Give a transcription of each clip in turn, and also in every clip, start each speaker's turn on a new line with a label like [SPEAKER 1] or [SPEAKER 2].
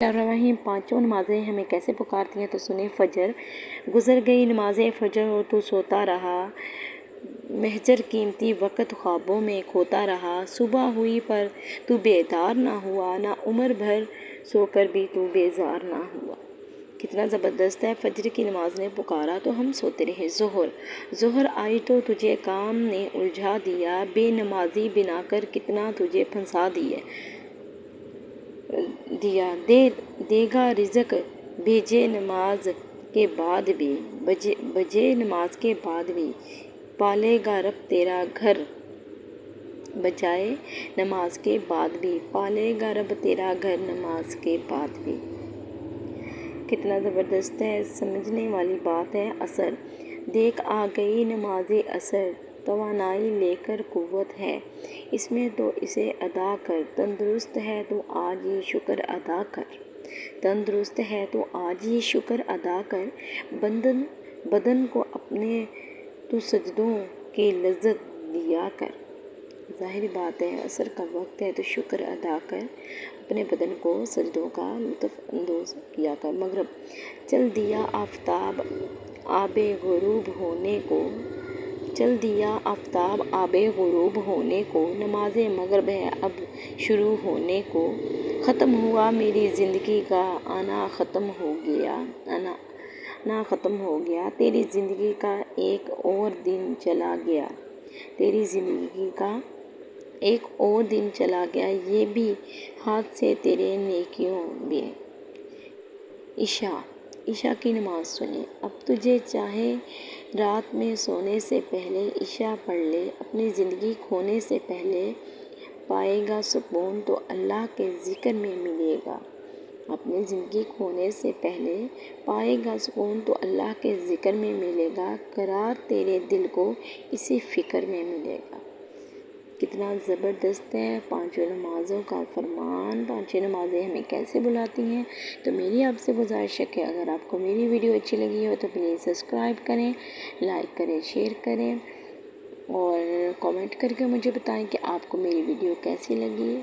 [SPEAKER 1] الرحیم پانچوں نمازیں ہمیں کیسے پکارتی ہیں تو سنیں۔ فجر گزر گئی نماز فجر اور تو سوتا رہا، مہجر قیمتی وقت خوابوں میں کھوتا رہا۔ صبح ہوئی پر تو بیدار نہ ہوا، نہ عمر بھر سو کر بھی تو بیزار نہ ہوا۔ کتنا زبردست ہے۔ فجر کی نماز نے پکارا تو ہم سوتے رہے۔ ظہر آئی تو تجھے کام نے الجھا دیا، بے نمازی بنا کر کتنا تجھے پھنسا دیا۔ دے گا رزق بھیجے نماز کے بعد بھی، بجے نماز کے بعد بھی، پالے گا رب تیرا گھر بجائے نماز کے بعد بھی، پالے گا رب تیرا گھر نماز کے بعد بھی۔ کتنا زبردست ہے، سمجھنے والی بات ہے۔ عصر دیکھ آ گئی نماز عصر، توانائی لے کر قوت ہے اس میں تو اسے ادا کر، تندرست ہے تو آج یہ شکر ادا کر، تندرست ہے تو آج یہ شکر ادا کر، بدن کو اپنے تو سجدوں کی لذت دیا کر۔ ظاہر بات ہے، عصر کا وقت ہے تو شکر ادا کر، اپنے بدن کو سجدوں کا لطف اندوز کیا کر۔ مغرب چل دیا آفتاب آب غروب ہونے کو، چل دیا آفتاب آب غروب ہونے کو، نماز مغرب ہے اب شروع ہونے کو، ختم ہوا میری زندگی کا آنا ختم ہو گیا، آنا ختم ہو گیا، تیری زندگی کا ایک اور دن چلا گیا، تیری زندگی کا ایک اور دن چلا گیا، یہ بھی ہاتھ سے تیرے نیکیوں بھی۔ عشاء کی نماز سنیں۔ اب تجھے چاہے رات میں سونے سے پہلے عشاء پڑھ لے، اپنی زندگی کھونے سے پہلے پائے گا سکون تو اللہ کے ذکر میں ملے گا، اپنی زندگی کھونے سے پہلے پائے گا سکون تو اللہ کے ذکر میں ملے گا، قرار تیرے دل کو اسی فکر میں ملے گا۔ کتنا زبردست ہے پانچوں نمازوں کا فرمان، پانچوں نمازیں ہمیں کیسے بلاتی ہیں۔ تو میری آپ سے گزارش ہے کہ اگر آپ کو میری ویڈیو اچھی لگی ہو تو پلیز سبسکرائب کریں، لائک کریں، شیئر کریں اور کامنٹ کر کے مجھے بتائیں کہ آپ کو میری ویڈیو کیسی لگی۔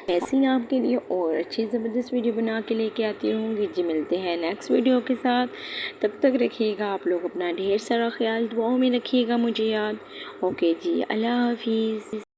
[SPEAKER 1] ایسی ہی آپ کے لیے اور اچھی زبردست ویڈیو بنا کے لے کے آتی رہوں گی۔ جی ملتے ہیں نیکسٹ ویڈیو کے ساتھ، تب تک رکھیے گا آپ لوگ اپنا ڈھیر سارا خیال، دعاؤں میں رکھیے گا مجھے یاد۔ اوکے جی، اللہ حافظ۔